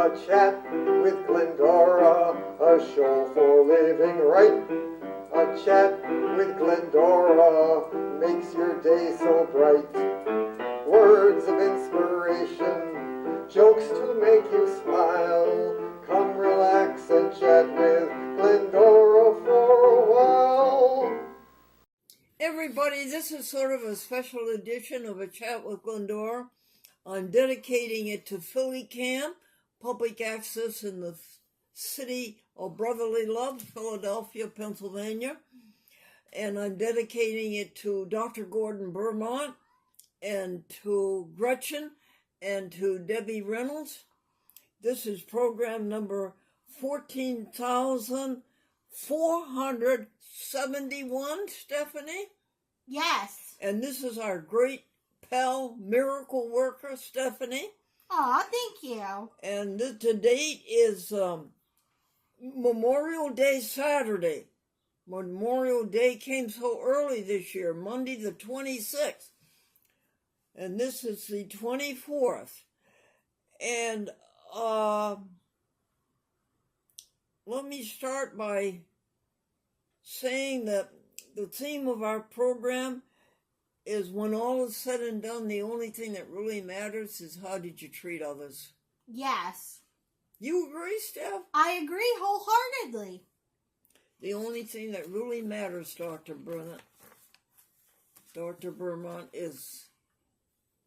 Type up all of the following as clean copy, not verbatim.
A chat with Glendora, a show for living right. A chat with Glendora makes your day so bright. Words of inspiration, jokes to make you smile. Come relax and chat with Glendora for a while. Everybody, this is sort of a special edition of A Chat with Glendora. I'm dedicating it to Philly Camp, public access in the city of brotherly love, Philadelphia, Pennsylvania. And I'm dedicating it to Dr. Gordon Bermont and to Gretchen and to Debbie Reynolds. This is program number 14,471, Stephanie? Yes. And this is our great pal, miracle worker, Stephanie. Aw, thank you. And the date is Memorial Day Saturday. Memorial Day came so early this year, Monday the 26th. And this is the 24th. And let me start by saying that the theme of our program is when all is said and done, the only thing that really matters is how did you treat others. Yes. You agree, Steph? I agree wholeheartedly. The only thing that really matters, Dr. Bermont, is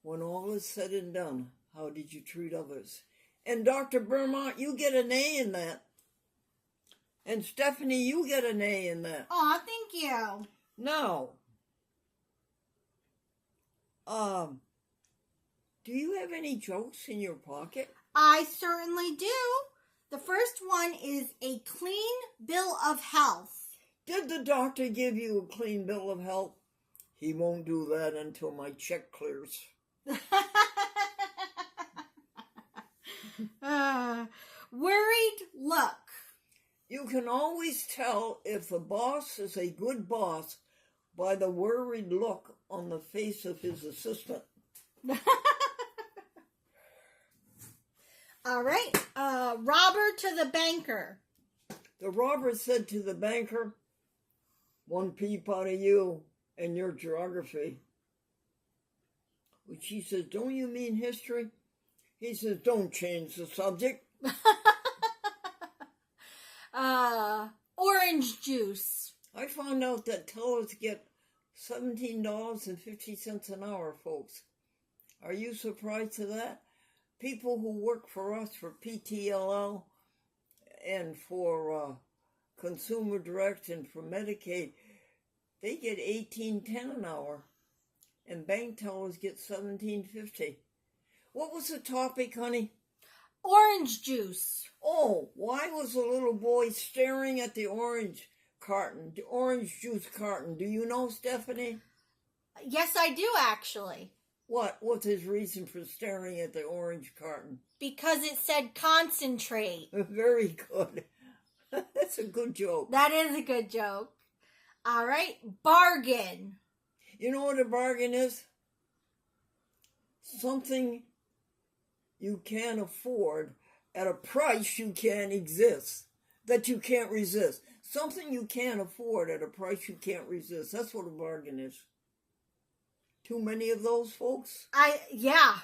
when all is said and done, how did you treat others? And Dr. Bermont, you get an A in that. And Stephanie, you get an A in that. Aw, thank you. Now, do you have any jokes in your pocket? I certainly do. The first one is a clean bill of health. Did the doctor give you a clean bill of health? He won't do that until my check clears. Worried look. You can always tell if the boss is a good boss by the worried look on the face of his assistant. All right. Robber to the banker. The robber said to the banker, 1 peep out of you and your geography. Which he says, don't you mean history? He says, don't change the subject. Orange juice. I found out that tellers get $17.50 an hour, folks. Are you surprised to that? People who work for us for PTLL and for Consumer Direct and for Medicaid, they get $18.10 an hour, and bank tellers get $17.50. What was the topic, honey? Orange juice. Oh, why was the little boy staring at the orange carton, the orange juice carton? Do you know, Stephanie? Yes, I do, actually. What was his reason for staring at the orange carton? Because it said concentrate. Very good. That's a good joke. That is a good joke. All right, bargain. You know what a bargain is? Something you can't afford at a price you can't that you can't resist. Something you can't afford at a price you can't resist. That's what a bargain is. Too many of those, folks? Yeah.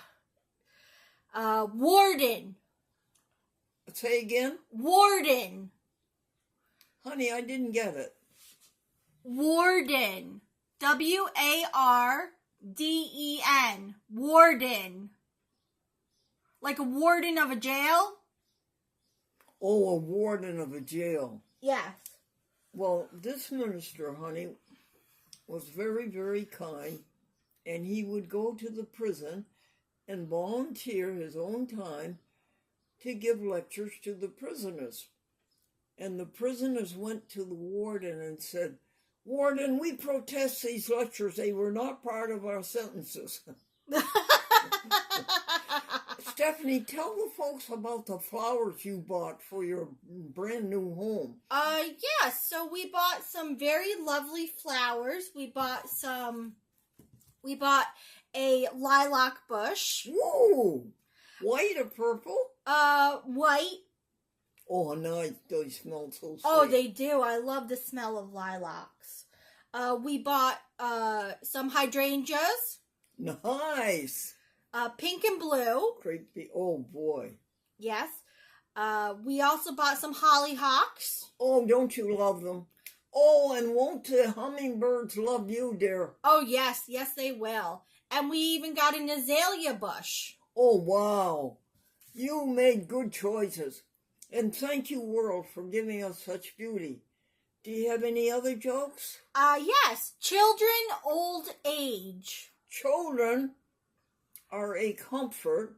Warden. Say again? Warden. Honey, I didn't get it. Warden. W-A-R-D-E-N. Warden. Like a warden of a jail? Oh, a warden of a jail. Yes. Well, this minister, honey, was very, very kind, and he would go to the prison and volunteer his own time to give lectures to the prisoners. And the prisoners went to the warden and said, "Warden, we protest these lectures. They were not part of our sentences." Stephanie, tell the folks about the flowers you bought for your brand new home. Yes. So we bought some very lovely flowers. We bought a lilac bush. Whoa! White or purple? White. Oh, nice. They smell so sweet. Oh, they do. I love the smell of lilacs. We bought some hydrangeas. Nice. Pink and blue. Creepy. Oh, boy. Yes. We also bought some hollyhocks. Oh, don't you love them? Oh, and won't the hummingbirds love you, dear? Oh, yes. Yes, they will. And we even got an azalea bush. Oh, wow. You made good choices. And thank you, world, for giving us such beauty. Do you have any other jokes? Yes. Children, old age. Children are a comfort.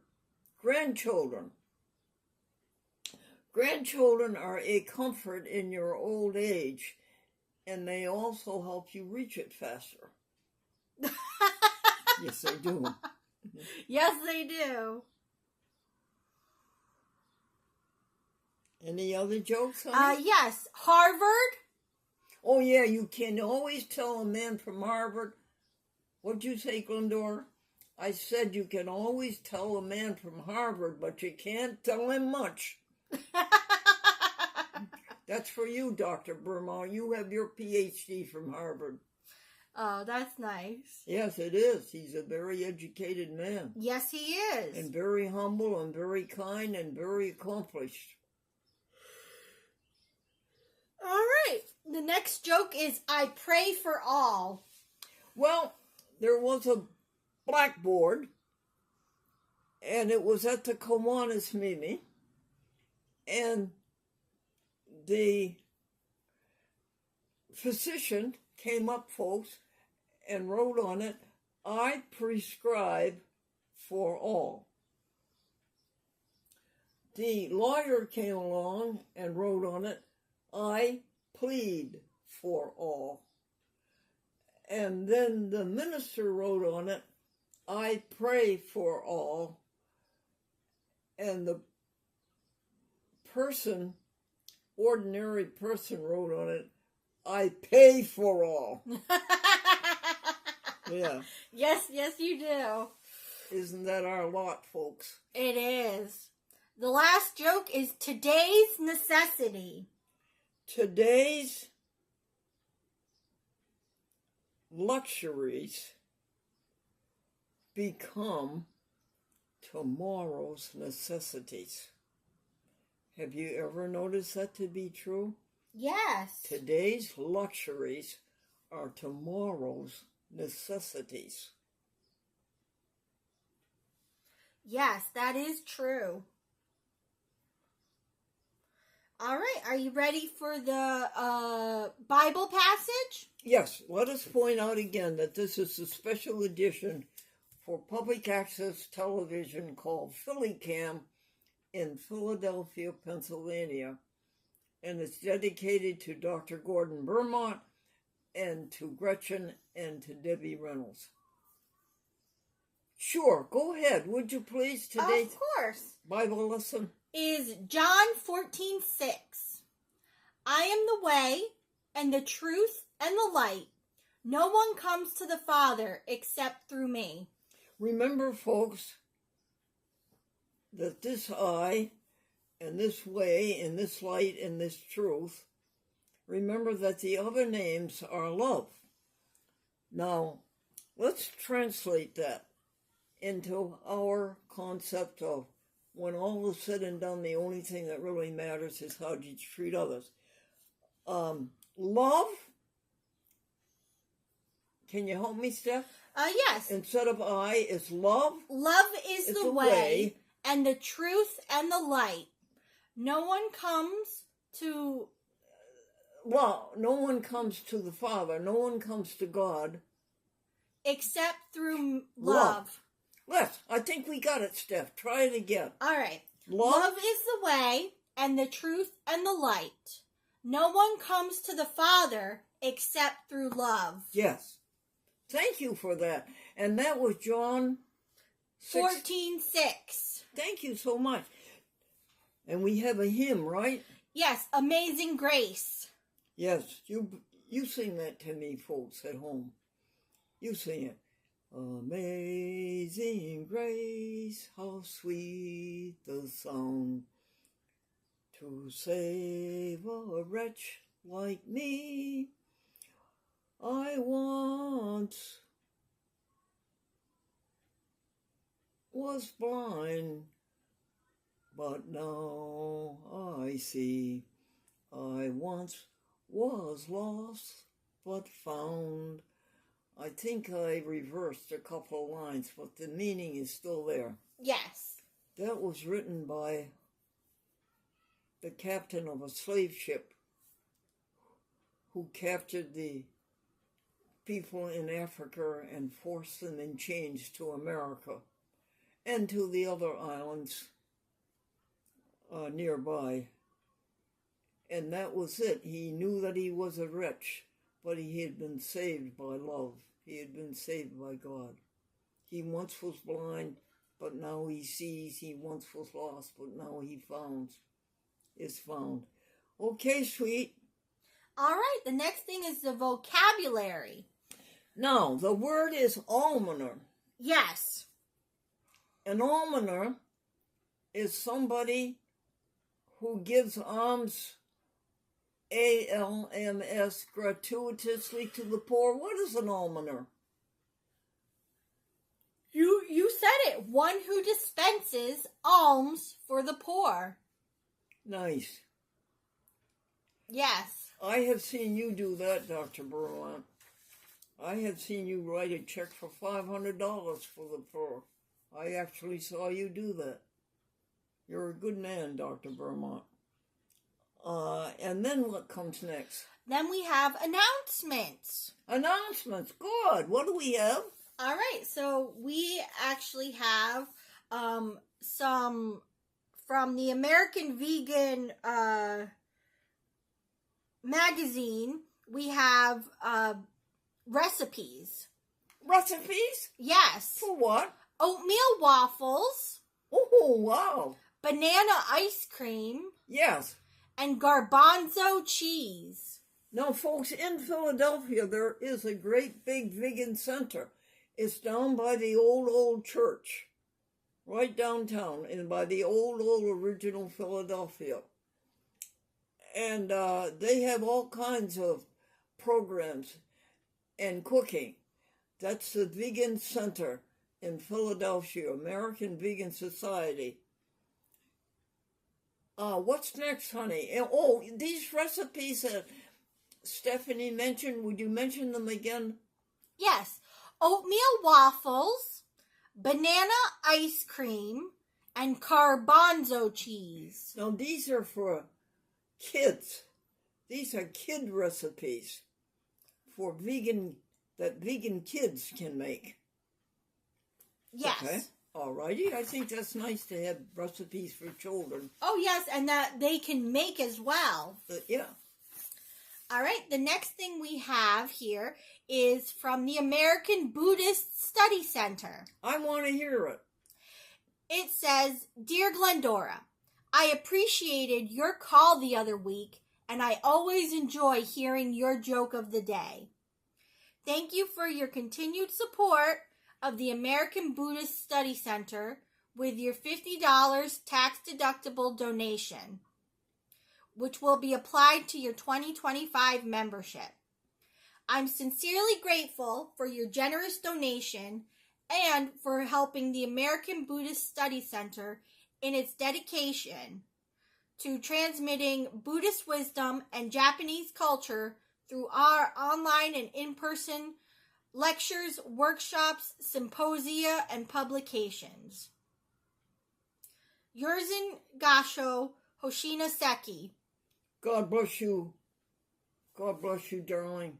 Grandchildren. Grandchildren are a comfort in your old age, and they also help you reach it faster. Yes, they do. Yes, they do. Any other jokes, honey? Yes. Harvard. Oh, yeah, you can always tell a man from Harvard. What'd you say, Glendora? I said you can always tell a man from Harvard, but you can't tell him much. That's for you, Dr. Burma. You have your PhD from Harvard. Oh, that's nice. Yes, it is. He's a very educated man. Yes, he is. And very humble and very kind and very accomplished. All right. The next joke is I pray for all. Well, there was a blackboard, and it was at the Kiwanis Mimi, and the physician came up, folks, and wrote on it, I prescribe for all. The lawyer came along and wrote on it, I plead for all. And then the minister wrote on it, I pray for all. And the ordinary person wrote on it, I pay for all. Yeah. Yes, you do. Isn't that our lot, folks? It is. The last joke is today's necessity. Today's luxuries become tomorrow's necessities. Have you ever noticed that to be true? Yes. Today's luxuries are tomorrow's necessities. Yes, that is true. All right, are you ready for the Bible passage? Yes, let us point out again that this is a special edition for public access television called PhillyCam in Philadelphia, Pennsylvania, and it's dedicated to Dr. Gordon Burmont and to Gretchen and to Debbie Reynolds. Sure, go ahead, would you please? Today's Of course. Bible lesson Is John 14:6. I am the way and the truth and the light. No one comes to the Father except through me. Remember, folks, that this I and this way and this light and this truth, remember that the other names are love. Now, let's translate that into our concept of when all is said and done, the only thing that really matters is how you treat others. Love, can you help me, Steph? Yes. Instead of I, it's love. Love is It's the a way way. and the truth and the light. No one comes to... Well, no one comes to the Father. No one comes to God. except through love. Yes, I think we got it, Steph. Try it again. All right. Love. Love is the way and the truth and the light. No one comes to the Father except through love. Yes. Thank you for that. And that was John 14:6. Thank you so much. And we have a hymn, right? Yes, Amazing Grace. Yes, you sing that to me, folks, at home. You sing it. Amazing grace, how sweet the sound to save a wretch like me. I once was blind, but now I see. I once was lost, but found. I think I reversed a couple of lines, but the meaning is still there. Yes. That was written by the captain of a slave ship who captured the people in Africa and forced them in chains to America and to the other islands nearby. And that was it. He knew that he was a wretch, but he had been saved by love. He had been saved by God. He once was blind, but now he sees. He once was lost, but now he is found. Okay, sweet. All right, the next thing is the vocabulary. Now, the word is almoner. Yes. An almoner is somebody who gives alms, ALMS, gratuitously to the poor. What is an almoner? You said it. One who dispenses alms for the poor. Nice. Yes. I have seen you do that, Dr. Berlant. I have seen you write a check for $500 for the poor. I actually saw you do that. You're a good man, Dr. Vermont. And then what comes next? Then we have announcements. Announcements. Good. What do we have? All right. So we actually have some from the American Vegan magazine. We have recipes. Recipes? Yes. For what? Oatmeal waffles. Oh, wow. Banana ice cream. Yes. And garbanzo cheese. Now, folks, in Philadelphia, there is a great big vegan center. It's down by the old church, right downtown, and by the old original Philadelphia. And they have all kinds of programs and cooking. That's the Vegan Center in Philadelphia, American Vegan Society. What's next, honey? Oh, these recipes that Stephanie mentioned, would you mention them again? Yes. Oatmeal waffles, banana ice cream, and garbanzo cheese. Now, these are for kids. These are kid recipes for that vegan kids can make. Yes. Okay. All righty. I think that's nice to have recipes for children. Oh, yes, and that they can make as well. Yeah. All right, the next thing we have here is from the American Buddhist Study Center. I want to hear it. It says, Dear Glendora, I appreciated your call the other week, and I always enjoy hearing your joke of the day. Thank you for your continued support of the American Buddhist Study Center with your $50 tax-deductible donation, which will be applied to your 2025 membership. I'm sincerely grateful for your generous donation and for helping the American Buddhist Study Center in its dedication to transmitting Buddhist wisdom and Japanese culture through our online and in-person lectures, workshops, symposia, and publications. Yurzin Gasho Hoshina Seki. God bless you. God bless you, darling.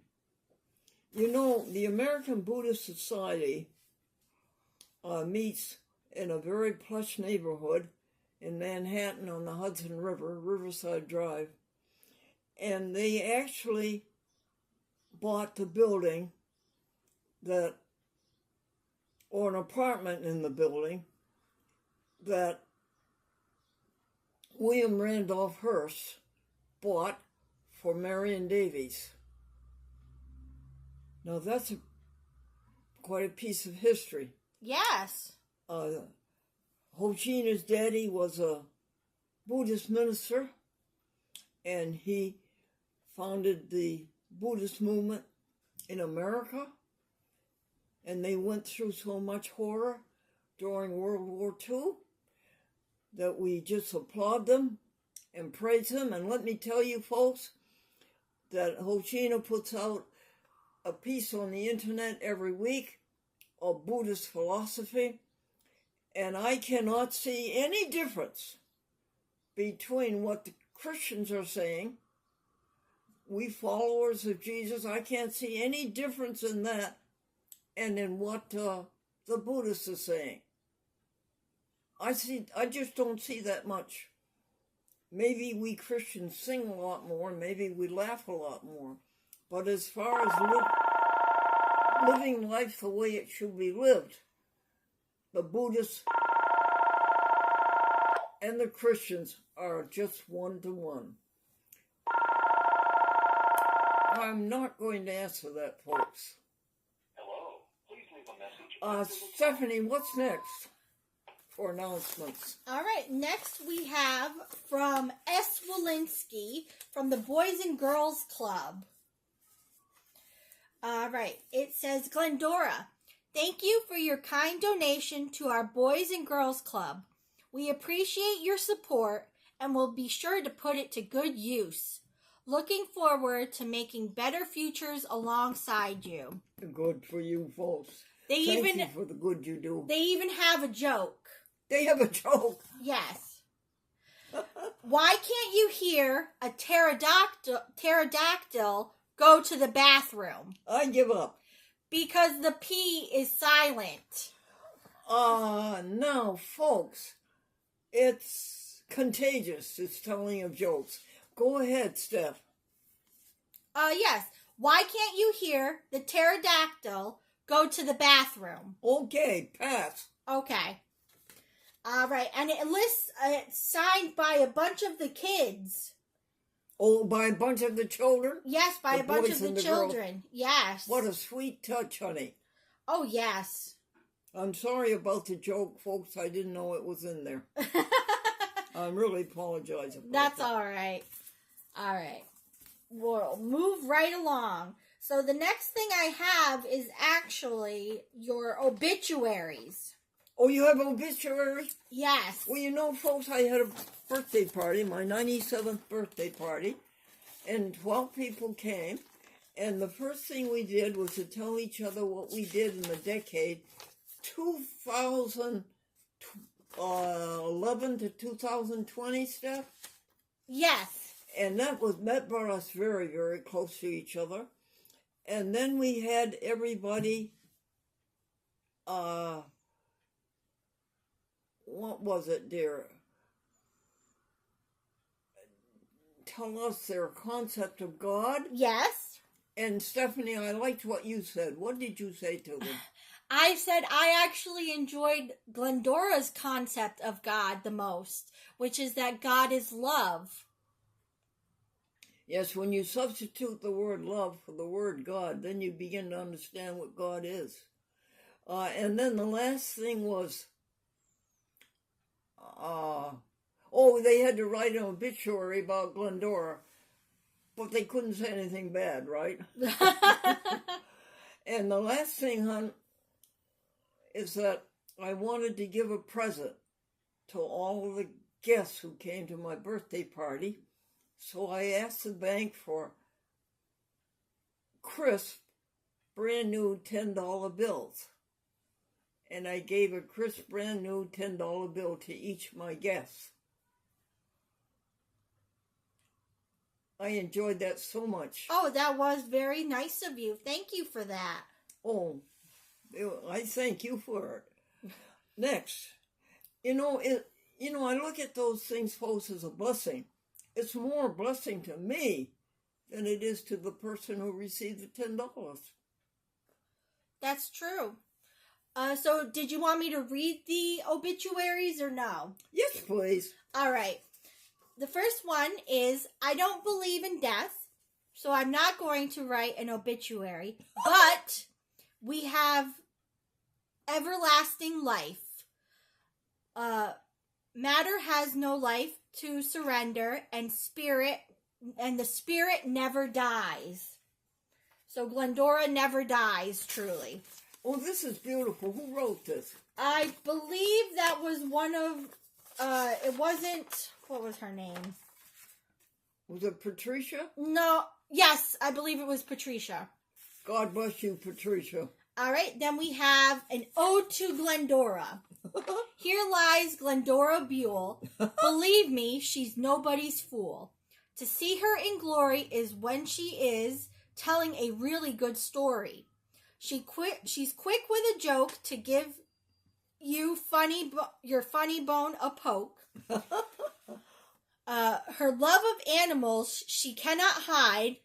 You know, the American Buddhist Society meets in a very plush neighborhood in Manhattan on the Hudson River, Riverside Drive. And they actually bought the building or an apartment in the building that William Randolph Hearst bought for Marion Davies. Now that's a quite a piece of history. Yes. Ho China's daddy was a Buddhist minister, and he founded the Buddhist movement in America, and they went through so much horror during World War II that we just applaud them and praise them. And let me tell you, folks, that Ho China puts out a piece on the internet every week of Buddhist philosophy, and I cannot see any difference between what the Christians are saying. We followers of Jesus, I can't see any difference in that and in what the Buddhists are saying. I just don't see that much. Maybe we Christians sing a lot more, maybe we laugh a lot more. But as far as living life the way it should be lived, the Buddhists and the Christians are just one-to-one. I'm not going to answer that, folks. Hello. Please leave a message. Stephanie, what's next for announcements? All right, next we have from S. Walensky from the Boys and Girls Club. All right, it says, Glendora, thank you for your kind donation to our Boys and Girls Club. We appreciate your support and will be sure to put it to good use. Looking forward to making better futures alongside you. Good for you, folks. Thank you for the good you do. They even have a joke. They have a joke. Yes. Why can't you hear a pterodactyl go to the bathroom? I give up. Because the P is silent. No, folks. It's contagious. It's telling of jokes. Go ahead, Steph. Yes. Why can't you hear the pterodactyl go to the bathroom? Okay, pass. Okay. All right. And it lists, it's signed by a bunch of the kids. Oh, by a bunch of the children? Yes, by The a bunch boys of the and the children. girls. Yes. What a sweet touch, honey. Oh, yes. I'm sorry about the joke, folks. I didn't know it was in there. I'm really apologizing. That's all right. All right. We'll move right along. So the next thing I have is actually your obituaries. Oh, you have obituaries? Yes. Well, you know, folks, I had a birthday party, my 97th birthday party, and 12 people came. And the first thing we did was to tell each other what we did in the decade 2011 to 2020, Steph. Yes. And that brought us very, very close to each other. And then we had everybody, what was it, dear? Tell us their concept of God. Yes. And Stephanie, I liked what you said. What did you say to them? I said I actually enjoyed Glendora's concept of God the most, which is that God is love. Yes, when you substitute the word love for the word God, then you begin to understand what God is. And then the last thing was, they had to write an obituary about Glendora, but they couldn't say anything bad, right? And the last thing, hon, is that I wanted to give a present to all of the guests who came to my birthday party. So I asked the bank for crisp, brand new $10 bills. And I gave a crisp, brand new $10 bill to each of my guests. I enjoyed that so much. Oh, that was very nice of you. Thank you for that. Oh, I thank you for it. Next, I look at those things, folks, as a blessing. It's more a blessing to me than it is to the person who received the $10. That's true. So did you want me to read the obituaries or no? Yes, please. All right. The first one is, I don't believe in death, so I'm not going to write an obituary. But we have everlasting life. Matter has no life to surrender, and the spirit never dies. So Glendora never dies, truly. Oh, this is beautiful. Who wrote this? I believe that was one of, it wasn't, what was her name? Was it Patricia? No, yes, I believe it was Patricia. God bless you, Patricia. All right, then we have an ode to Glendora. Here lies Glendora Buell. Believe me, she's nobody's fool. To see her in glory is when she is telling a really good story. She's quick with a joke to give you your funny bone a poke. Her love of animals she cannot hide.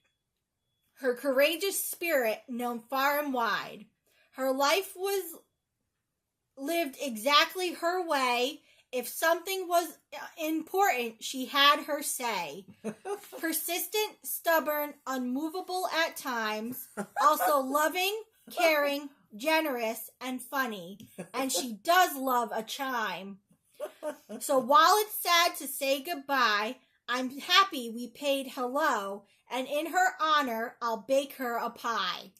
Her courageous spirit known far and wide. Her life was lived exactly her way. If something was important, she had her say. Persistent, stubborn, unmovable at times, also loving, caring, generous, and funny. And she does love a chime. So while it's sad to say goodbye, I'm happy we paid hello, and in her honor, I'll bake her a pie.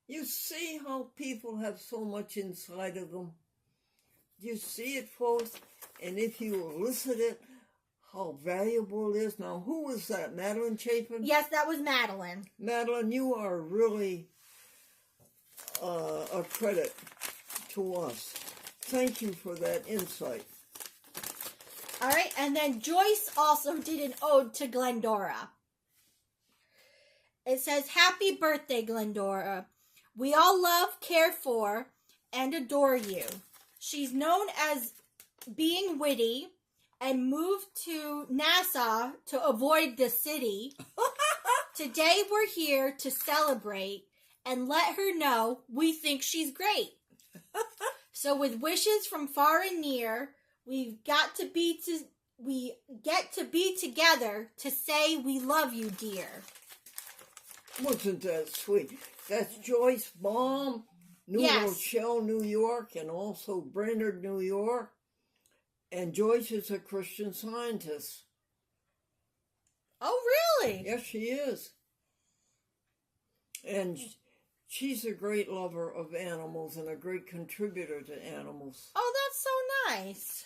You see how people have so much inside of them? You see it, folks? And if you elicit it, how valuable it is. Now, who was that? Madeline Chapin? Yes, that was Madeline. Madeline, you are really a credit to us. Thank you for that insight. All right, and then Joyce also did an ode to Glendora. It says, Happy birthday, Glendora. We all love, care for, and adore you. She's known as being witty and moved to Nassau to avoid the city. Today we're here to celebrate and let her know we think she's great. So with wishes from far and near, we get to be together to say we love you, dear. Wasn't that sweet? That's Joyce Baum, New Rochelle, New York, and also Brainerd, New York. And Joyce is a Christian Scientist. Oh, really? Yes, she is. And she's a great lover of animals and a great contributor to animals. Oh, that's so nice.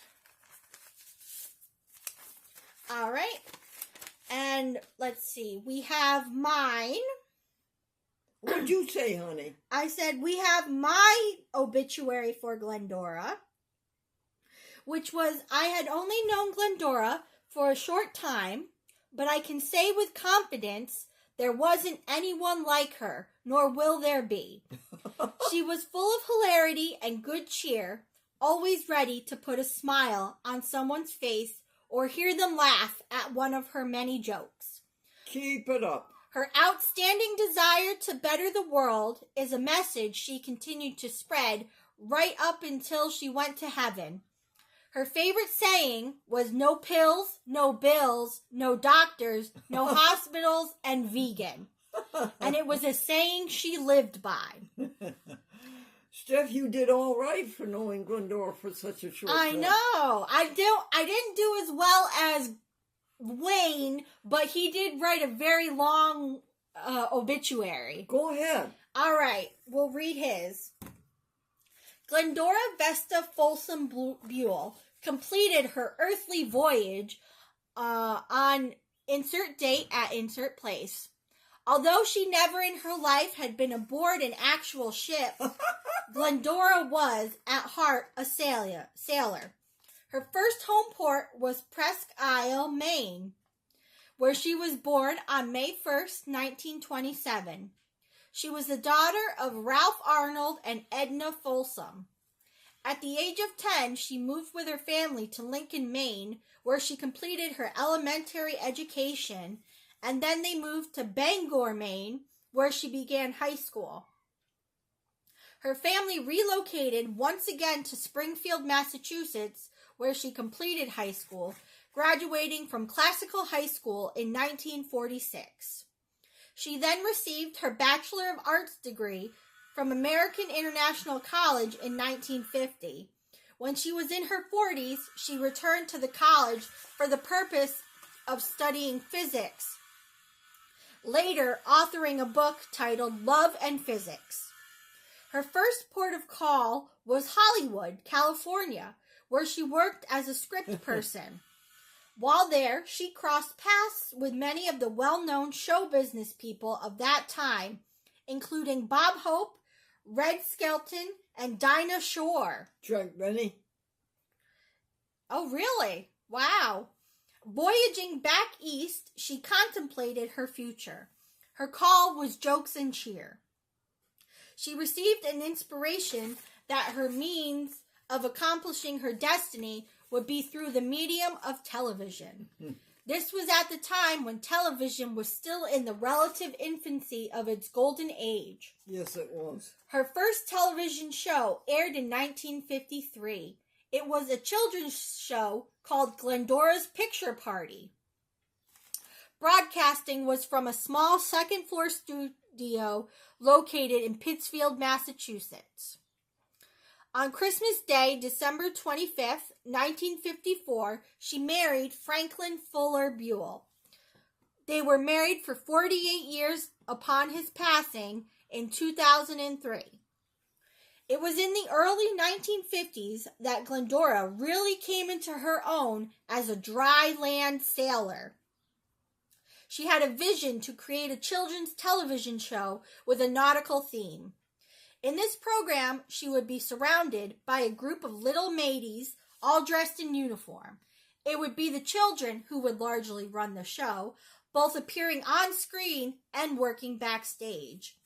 All right. And let's see. We have mine. What'd you say, honey? I said we have my obituary for Glendora, which was I had only known Glendora for a short time, but I can say with confidence there wasn't anyone like her, nor will there be. She was full of hilarity and good cheer, always ready to put a smile on someone's face or hear them laugh at one of her many jokes. Keep it up. Her outstanding desire to better the world is a message she continued to spread right up until she went to heaven. Her favorite saying was no pills, no bills, no doctors, no hospitals, and vegan. And it was a saying she lived by. Steph, you did all right for knowing Glendora for such a short time. I know. I didn't do as well as Wayne, but he did write a very long obituary. Go ahead. All right, we'll read his. Glendora Vesta Folsom Buell completed her earthly voyage on insert date at insert place. Although she never in her life had been aboard an actual ship, Glendora was, at heart, a sailor. Her first home port was Presque Isle, Maine, where she was born on May 1st, 1927. She was the daughter of Ralph Arnold and Edna Folsom. At the age of 10, she moved with her family to Lincoln, Maine, where she completed her elementary education, and then they moved to Bangor, Maine, where she began high school. Her family relocated once again to Springfield, Massachusetts, where she completed high school, graduating from Classical High School in 1946. She then received her Bachelor of Arts degree from American International College in 1950. When she was in her 40s, she returned to the college for the purpose of studying physics, later authoring a book titled Love and Physics. Her first port of call was Hollywood, California, where she worked as a script person. While there, she crossed paths with many of the well-known show business people of that time, including Bob Hope, Red Skelton, and Dinah Shore. Chuck Benny. Oh, really? Wow. Voyaging back east, she contemplated her future. Her call was jokes and cheer. She received an inspiration that her means of accomplishing her destiny would be through the medium of television. This was at the time when television was still in the relative infancy of its golden age. Yes, it was. Her first television show aired in 1953. It was a children's show called Glendora's Picture Party. Broadcasting was from a small second-floor studio located in Pittsfield, Massachusetts. On Christmas Day, December 25th, 1954, she married Franklin Fuller Buell. They were married for 48 years upon his passing in 2003. It was in the early 1950s that Glendora really came into her own as a dry land sailor. She had a vision to create a children's television show with a nautical theme. In this program, she would be surrounded by a group of little mateys, all dressed in uniform. It would be the children who would largely run the show, both appearing on screen and working backstage.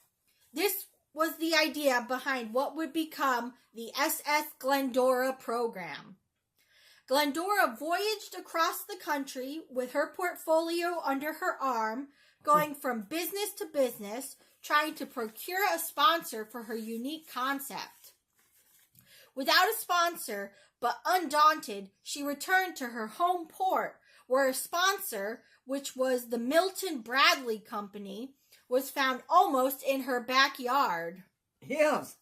This was the idea behind what would become the SS Glendora program. Glendora voyaged across the country with her portfolio under her arm, going from business to business, trying to procure a sponsor for her unique concept. Without a sponsor, but undaunted, she returned to her home port, where a sponsor, which was the Milton Bradley Company, was found almost in her backyard. Yes.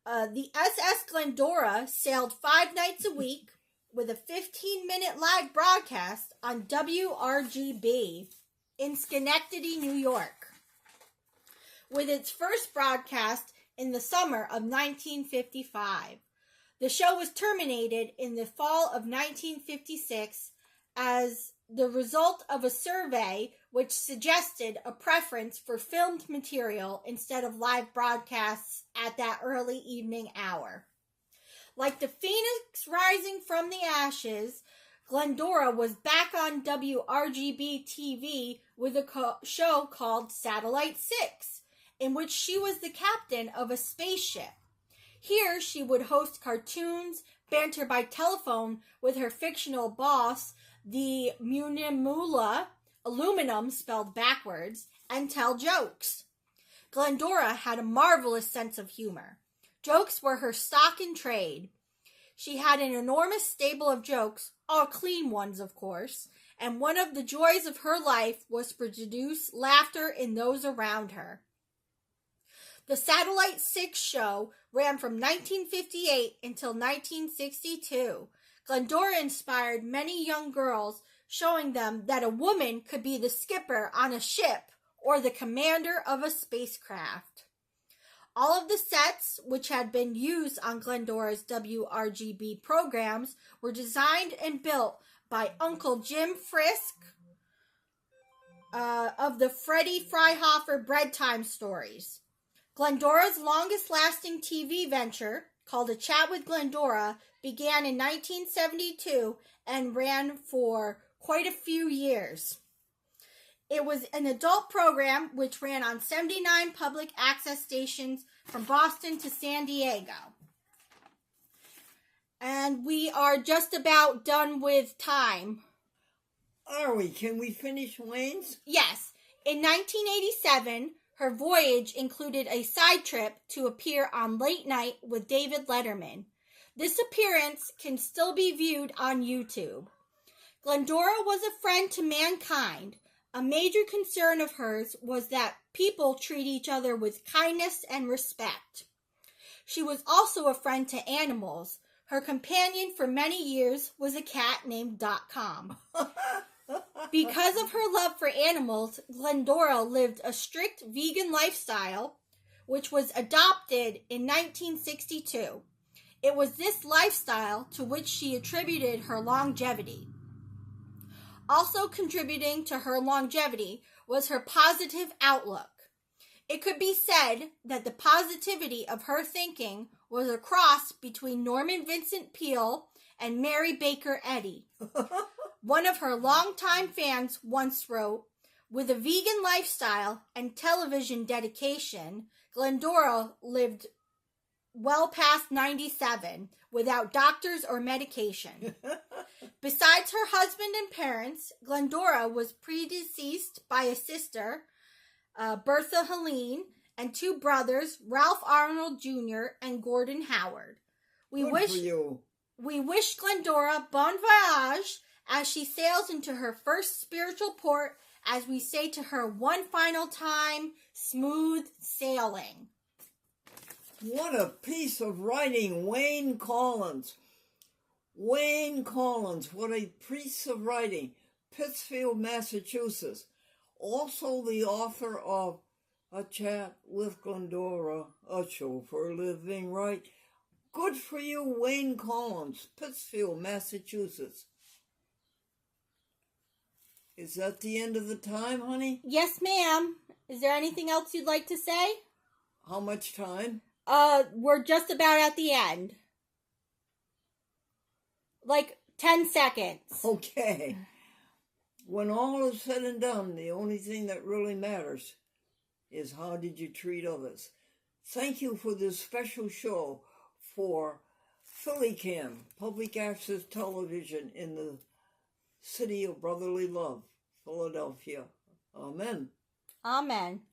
The SS Glendora sailed 5 nights a week with a 15-minute live broadcast on WRGB in Schenectady, New York, with its first broadcast in the summer of 1955. The show was terminated in the fall of 1956 as the result of a survey which suggested a preference for filmed material instead of live broadcasts at that early evening hour. Like the phoenix rising from the ashes, Glendora was back on WRGB TV with a show called Satellite 6, in which she was the captain of a spaceship. Here she would host cartoons, banter by telephone with her fictional boss, the Munimula, aluminum spelled backwards, and tell jokes. Glendora had a marvelous sense of humor. Jokes were her stock in trade. She had an enormous stable of jokes, all clean ones, of course, and one of the joys of her life was to produce laughter in those around her. The Satellite 6 show ran from 1958 until 1962. Glendora inspired many young girls, showing them that a woman could be the skipper on a ship or the commander of a spacecraft. All of the sets, which had been used on Glendora's WRGB programs, were designed and built by Uncle Jim Frisk of the Freddie Freihofer Bread Time stories. Glendora's longest-lasting TV venture, called A Chat with Glendora, began in 1972 and ran for quite a few years. It was an adult program which ran on 79 public access stations from Boston to San Diego. And we are just about done with time. Are we? Can we finish Wayne's? Yes. In 1987, her voyage included a side trip to appear on Late Night with David Letterman. This appearance can still be viewed on YouTube. Glendora was a friend to mankind, A major concern of hers was that people treat each other with kindness and respect. She was also a friend to animals. Her companion for many years was a cat named .com. Because of her love for animals, Glendora lived a strict vegan lifestyle, which was adopted in 1962. It was this lifestyle to which she attributed her longevity. Also contributing to her longevity was her positive outlook. It could be said that the positivity of her thinking was a cross between Norman Vincent Peale and Mary Baker Eddy. One of her longtime fans once wrote, "With a vegan lifestyle and television dedication, Glendora lived well past 97 without doctors or medication." Besides her husband and parents, Glendora was predeceased by a sister, Bertha Helene, and two brothers, Ralph Arnold Jr. and Gordon Howard. We wish Glendora bon voyage as she sails into her first spiritual port, as we say to her one final time, smooth sailing. What a piece of writing, Wayne Collins. Wayne Collins, what a piece of writing. Pittsfield, Massachusetts. Also the author of A Chat with Glendora, a show for living right. Good for you, Wayne Collins, Pittsfield, Massachusetts. Is that the end of the time, honey? Yes, ma'am. Is there anything else you'd like to say? How much time? We're just about at the end. Like 10 seconds. Okay. When all is said and done, the only thing that really matters is how did you treat others. Thank you for this special show for Philly Cam, public access television in the city of brotherly love, Philadelphia. Amen. Amen.